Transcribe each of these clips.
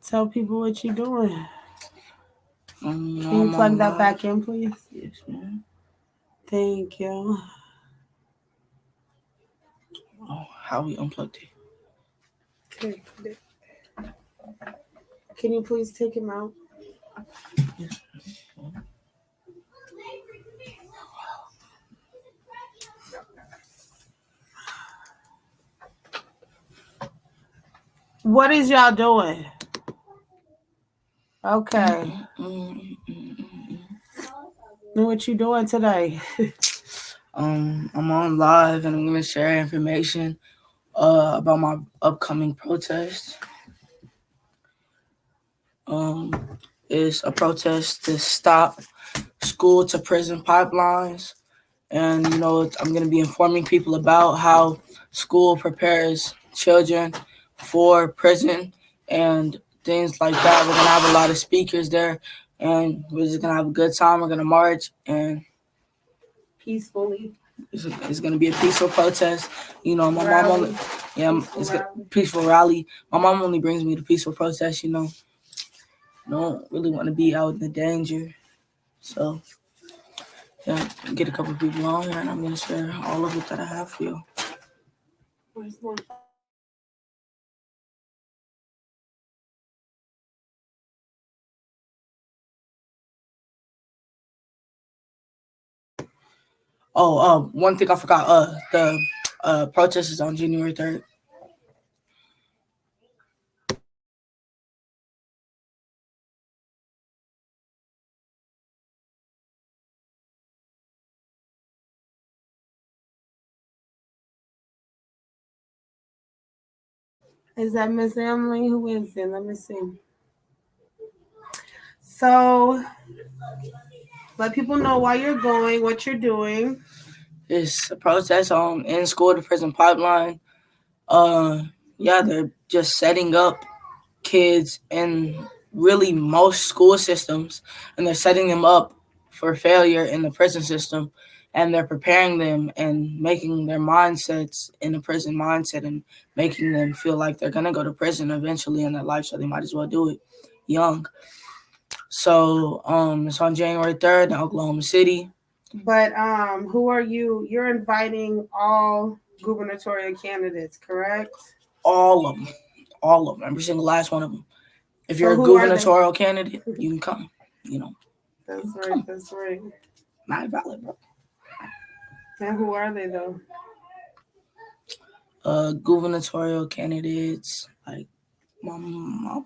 Tell people what you're doing. Can you I'm plug on that live. back in, please? Yes, ma'am. Thank you. Oh, how we unplugged it. Okay. Can you please take him out? Yes. What is y'all doing? Okay. What you doing today? I'm on live and I'm gonna share information about my upcoming protest. It's a protest to stop school to prison pipelines, and I'm gonna be informing people about how school prepares children for prison and things like that. We're gonna have a lot of speakers there, and we're just gonna have a good time. We're gonna march and Peacefully. it's gonna be a peaceful protest. My mom only, it's a peaceful rally. My mom only brings me to peaceful protests. Don't really want to be out in the danger. So yeah, get a couple people on here, and I'm gonna share all of it that I have for you. Where's more? Oh, one thing I forgot. The protest is on January 3rd. Is that Miss Emily? Who is it? Let me see. So let people know why you're going, what you're doing. It's a protest on in school to prison pipeline. Yeah, they're just setting up kids in really most school systems, and they're setting them up for failure in the prison system, and they're preparing them and making their mindsets in the prison mindset and making them feel like they're gonna go to prison eventually in their life, so they might as well do it young. So it's on January 3rd in Oklahoma City. But who are you? You're inviting all gubernatorial candidates, correct? All of them, every single last one of them. If So you're a who are they? gubernatorial candidate, you can come. That's you can right. come. That's right. Not valid, bro. And who are they though? Gubernatorial candidates like my mama.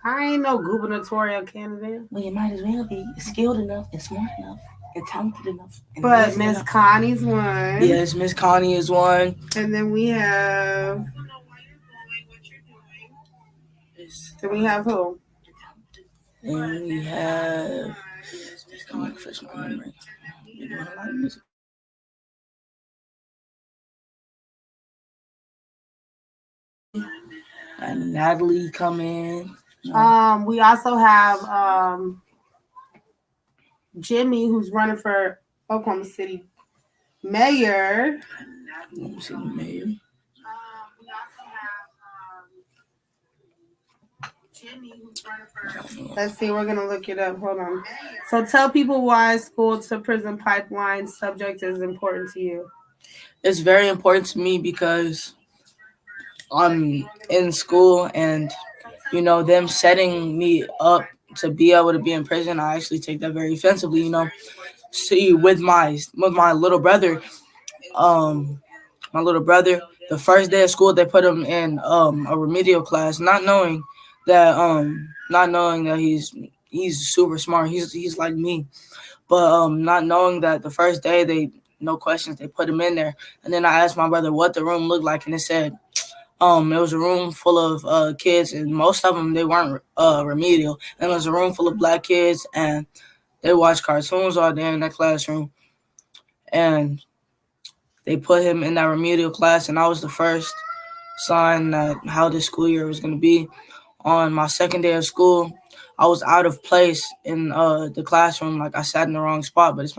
I ain't no gubernatorial candidate. Well, you might as well be skilled enough and smart enough and talented enough. But Miss Connie's one. Yes, Miss Connie is one. And then we have. Then we have who? And we have. I'm gonna refresh my memory. We're doing a lot of music. And Natalie come in. We also have Jimmy, who's running for Oklahoma City mayor. Oklahoma City mayor. Let's see, we're gonna look it up. Hold on. So tell people why school to prison pipeline subject is important to you. It's very important to me because I'm in school, and them setting me up to be able to be in prison, I actually take that very offensively. See, with my little brother, the first day of school they put him in a remedial class, not knowing that he's super smart. He's like me, but not knowing that the first day they no questions they put him in there, and then I asked my brother what the room looked like, and it said it was a room full of kids, and most of them they weren't remedial, and it was a room full of black kids, and they watched cartoons all day in that classroom, and they put him in that remedial class, and I was the first sign that how this school year was going to be. On my second day of school, I was out of place in the classroom. Like I sat in the wrong spot, but it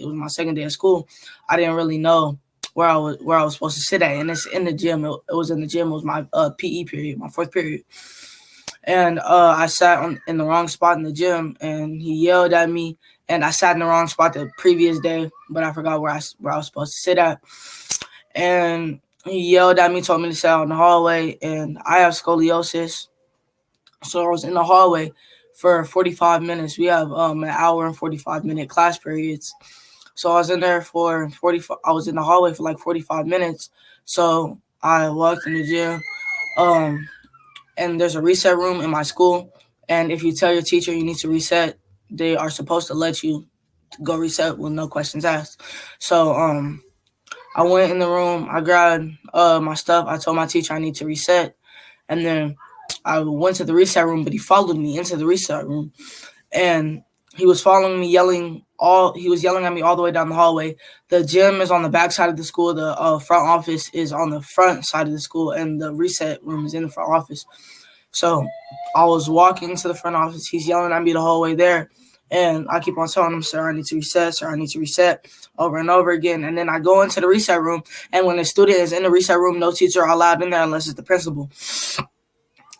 was my second day of school. I didn't really know where I was supposed to sit at, and it's in the gym. It was in the gym. It was my PE period, my fourth period, and I sat in the wrong spot in the gym, and he yelled at me, and I sat in the wrong spot the previous day, but I forgot where I was supposed to sit at, and he yelled at me, told me to sit out in the hallway, and I have scoliosis, so I was in the hallway for 45 minutes. We have an hour and 45-minute class periods. So I was in there for 45. I was in the hallway for like 45 minutes. So I walked in the gym. And there's a reset room in my school. And if you tell your teacher you need to reset, they are supposed to let you go reset with no questions asked. So I went in the room. I grabbed my stuff. I told my teacher I need to reset. And then I went to the reset room, but he followed me into the reset room. And he was following me, he was yelling at me all the way down the hallway. The gym is on the back side of the school. The front office is on the front side of the school, and the reset room is in the front office. So I was walking to the front office. He's yelling at me the whole way there. And I keep on telling him, sir, I need to reset, sir, I need to reset, over and over again. And then I go into the reset room, and when the student is in the reset room, no teacher are allowed in there unless it's the principal.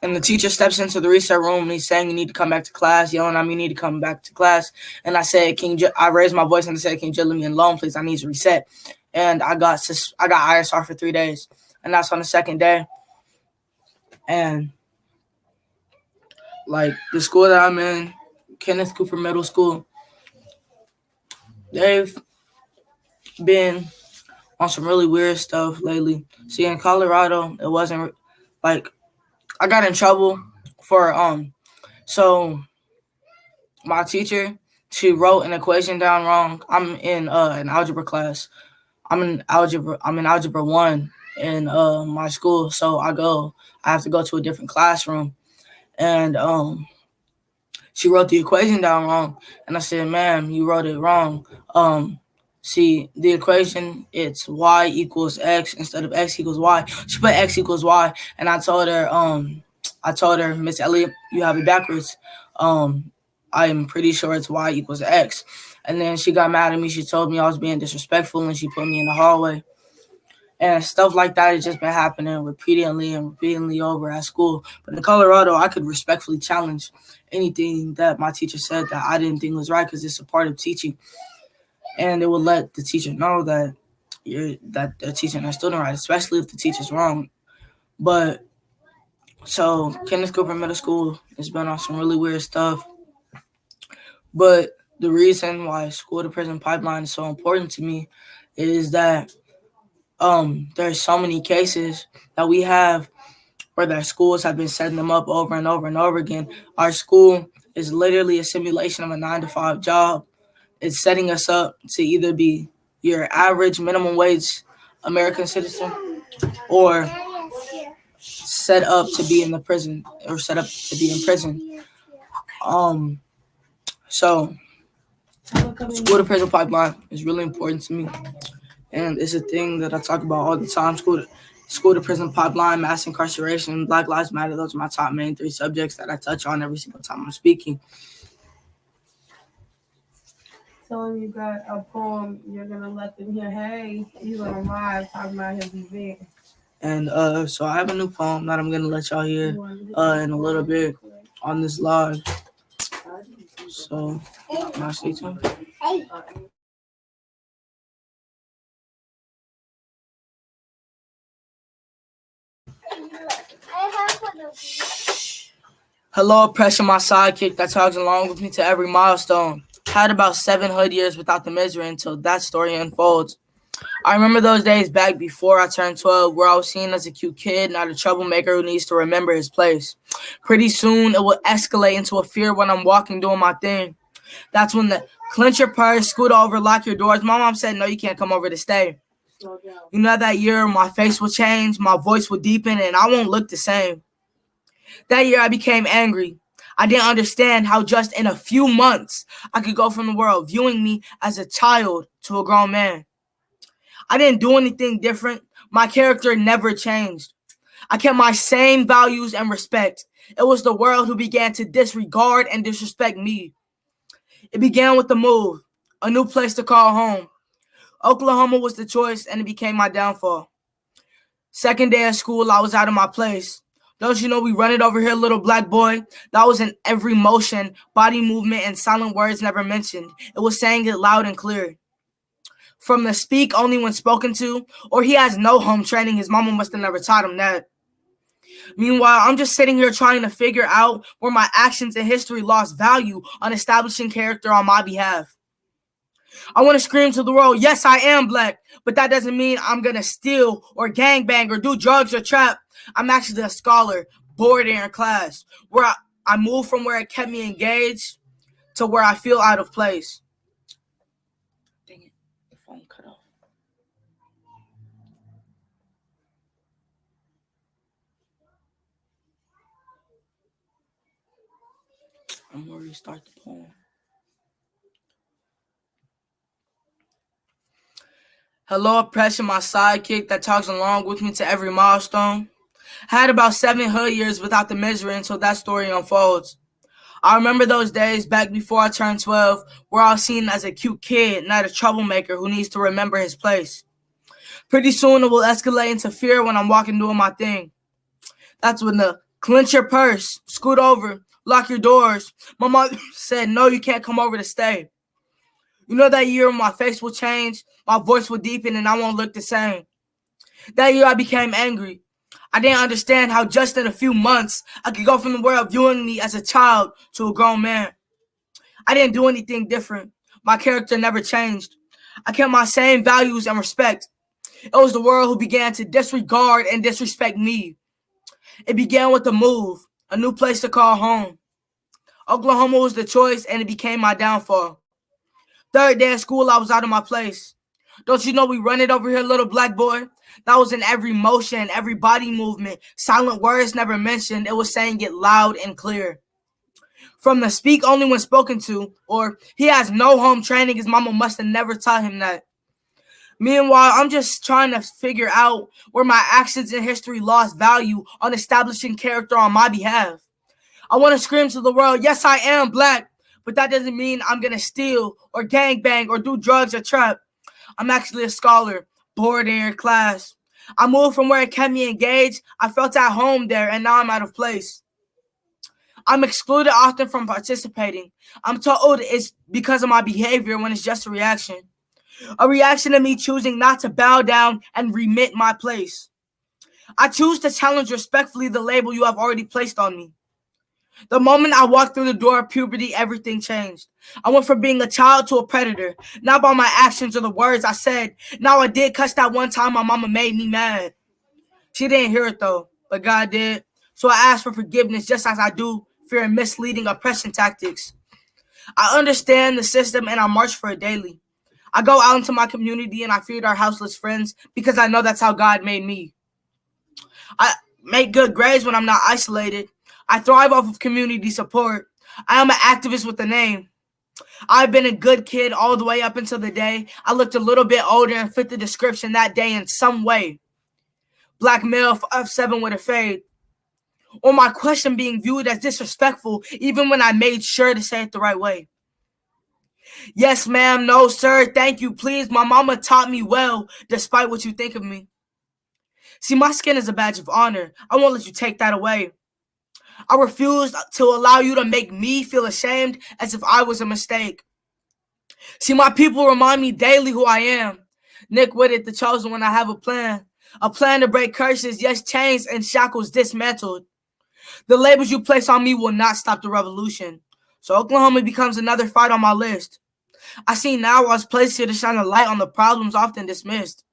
And the teacher steps into the reset room, and he's saying, you need to come back to class, yelling at me, you need to come back to class. And I said, I raised my voice and I said, can you just leave me alone, please? I need to reset. And I got ISR for 3 days. And that's on the second day. And, like, the school that I'm in, Kenneth Cooper Middle School, they've been on some really weird stuff lately. See, in Colorado, it wasn't, like, I got in trouble for, so my teacher, she wrote an equation down wrong. I'm in an algebra class. I'm in algebra 1 in my school. So I have to go to a different classroom. And she wrote the equation down wrong. And I said, ma'am, you wrote it wrong. See, the equation, it's y equals x instead of x equals y. She put x equals y, and I told her, Miss Elliott, you have it backwards. I'm pretty sure it's y equals x. And then she got mad at me. She told me I was being disrespectful, and she put me in the hallway. And stuff like that has just been happening repeatedly over at school. But in Colorado, I could respectfully challenge anything that my teacher said that I didn't think was right, because it's a part of teaching. And it will let the teacher know that they're teaching their student right, especially if the teacher's wrong. But so Kenneth Cooper Middle School has been on some really weird stuff. But the reason why school to prison pipeline is so important to me is that there's so many cases that we have where their schools have been setting them up over and over and over again. Our school is literally a simulation of a 9-to-5 job. It's setting us up to either be your average minimum wage American citizen or set up to be in the prison or set up to be in prison. So school to prison pipeline is really important to me. And it's a thing that I talk about all the time. School to prison pipeline, mass incarceration, Black Lives Matter. Those are my top main 3 subjects that I touch on every single time I'm speaking. Tell him you got a poem, you're gonna let them hear, hey, he's on live talking about his event. And so I have a new poem that I'm gonna let y'all hear in a little bit on this live. So now stay tuned. Hello, oppression, my sidekick that tags along with me to every milestone. Had about 7 hood years without the misery until that story unfolds. I remember those days back before I turned 12 where I was seen as a cute kid, not a troublemaker who needs to remember his place. Pretty soon it will escalate into a fear when I'm walking doing my thing. That's when the clench your purse, scoot over, lock your doors. My mom said, no, you can't come over to stay. You know, that year my face will change, my voice will deepen, and I won't look the same. That year I became angry. I didn't understand how just in a few months I could go from the world viewing me as a child to a grown man. I didn't do anything different. My character never changed. I kept my same values and respect. It was the world who began to disregard and disrespect me. It began with the move, a new place to call home, Oklahoma was the choice, and it became my downfall. Second day of school, I was out of my place. Don't you know we run it over here, little black boy? That was in every motion, body movement, and silent words never mentioned. It was saying it loud and clear. From the speak only when spoken to, or he has no home training, his mama must have never taught him that. Meanwhile, I'm just sitting here trying to figure out where my actions in history lost value on establishing character on my behalf. I want to scream to the world, yes, I am black, but that doesn't mean I'm going to steal or gangbang or do drugs or trap. I'm actually a scholar, bored in class, where I moved from where it kept me engaged to where I feel out of place. Dang it, the phone cut off. I'm going to restart the poem. Hello, oppression, my sidekick that talks along with me to every milestone. I had about 7 hood years without the misery until that story unfolds. I remember those days back before I turned 12 where I was seen as a cute kid, not a troublemaker who needs to remember his place. Pretty soon it will escalate into fear when I'm walking doing my thing. That's when the clench your purse, scoot over, lock your doors. My mom said, no, you can't come over to stay. You know that year when my face will change, my voice will deepen, and I won't look the same. That year I became angry. I didn't understand how just in a few months I could go from the world viewing me as a child to a grown man. I didn't do anything different. My character never changed. I kept my same values and respect. It was the world who began to disregard and disrespect me. It began with a move, a new place to call home. Oklahoma was the choice, and it became my downfall. Third day of school, I was out of my place. Don't you know we run it over here, little black boy? That was in every motion, every body movement. Silent words never mentioned. It was saying it loud and clear. From the speak only when spoken to, or he has no home training, his mama must have never taught him that. Meanwhile, I'm just trying to figure out where my actions in history lost value on establishing character on my behalf. I want to scream to the world, yes, I am black, but that doesn't mean I'm going to steal or gangbang or do drugs or trap. I'm actually a scholar, bored in your class. I moved from where it kept me engaged. I felt at home there, and now I'm out of place. I'm excluded often from participating. I'm told it's because of my behavior when it's just a reaction. A reaction to me choosing not to bow down and remit my place. I choose to challenge respectfully the label you have already placed on me. The moment I walked through the door of puberty, everything changed. I went from being a child to a predator, not by my actions or the words I said. Now I did cuss that one time my mama made me mad. She didn't hear it though, but God did. So I asked for forgiveness just as I do fear misleading oppression tactics. I understand the system and I march for it daily. I go out into my community and I feed our houseless friends because I know that's how God made me. I make good grades when I'm not isolated. I thrive off of community support. I am an activist with a name. I've been a good kid all the way up until the day I looked a little bit older and fit the description that day in some way. Black male 5'7" with a fade. Or my question being viewed as disrespectful even when I made sure to say it the right way. Yes, ma'am. No, sir. Thank you. Please. My mama taught me well, despite what you think of me. See, my skin is a badge of honor. I won't let you take that away. I refuse to allow you to make me feel ashamed as if I was a mistake. See, my people remind me daily who I am. Nick Whitted, the chosen one, I have a plan. A plan to break curses, yes, chains and shackles dismantled. The labels you place on me will not stop the revolution. So Oklahoma becomes another fight on my list. I see now I was placed here to shine a light on the problems often dismissed.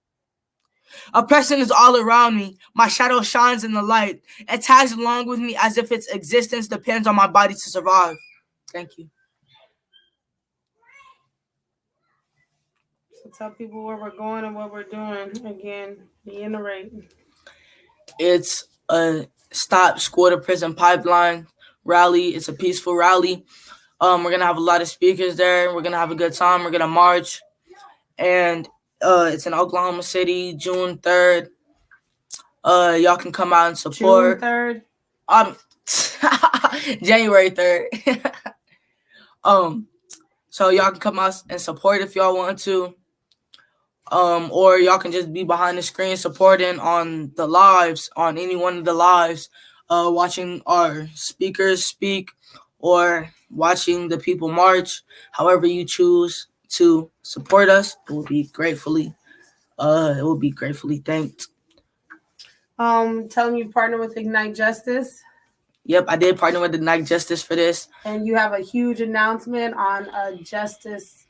Oppression is all around me. My shadow shines in the light. It tags along with me as if its existence depends on my body to survive. Thank you. So tell people where we're going and what we're doing. Again, reiterate. It's a Stop School to Prison Pipeline rally. It's a peaceful rally. We're going to have a lot of speakers there. We're going to have a good time. We're going to march. And it's in Oklahoma City, June 3rd. Y'all can come out and support. June 3rd? January 3rd. So y'all can come out and support if y'all want to. or y'all can just be behind the screen supporting on the lives, on any one of the lives, watching our speakers speak or watching the people march. However you choose to support us, it will be gratefully thanked. Tell them you partner with Ignite Justice. Yep, I did partner with Ignite Justice for this. And you have a huge announcement on a justice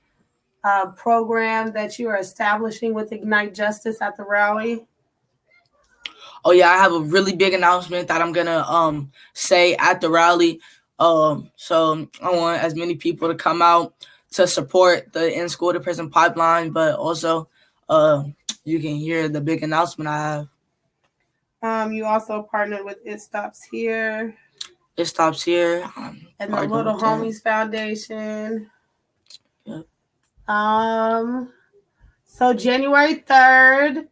program that you are establishing with Ignite Justice at the rally. Oh yeah, I have a really big announcement that I'm gonna say at the rally. So I want as many people to come out to support the In School to Prison pipeline, but also you can hear the big announcement I have. You also partnered with It Stops Here. It Stops Here. And the Little Homies Foundation. Yep. So January 3rd,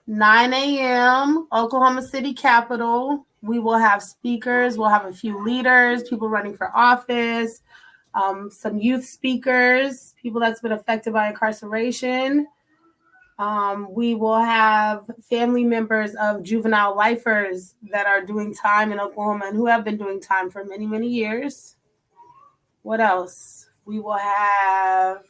9 a.m., Oklahoma City Capitol. We will have speakers. We'll have a few leaders, people running for office, some youth speakers, people that's been affected by incarceration. We will have family members of juvenile lifers that are doing time in Oklahoma and who have been doing time for many, many years. What else? We will have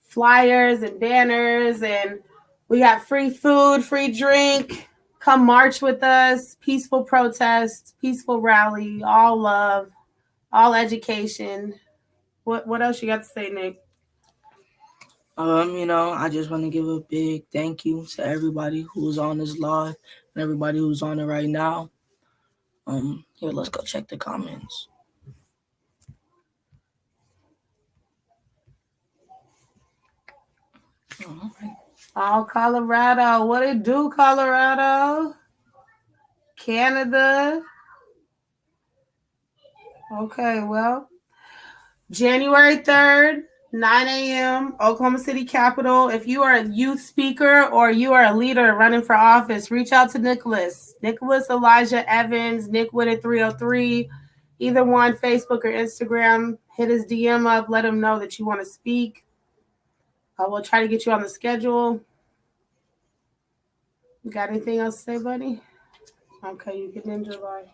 flyers and banners, and we got free food, free drink. Come march with us. Peaceful protest, peaceful rally, all love, all education. What else you got to say, Nick? I just want to give a big thank you to everybody who's on this live and everybody who's on it right now. Here, let's go check the comments. Oh, Colorado. What it do, Colorado? Canada. Okay, well, January 3rd, 9 a.m., Oklahoma City Capitol. If you are a youth speaker or you are a leader running for office, reach out to Nicholas Elijah Evans, Nick Witter 303, either one, Facebook or Instagram. Hit his DM up. Let him know that you want to speak. We'll try to get you on the schedule. You got anything else to say, buddy? Okay, you can end your life.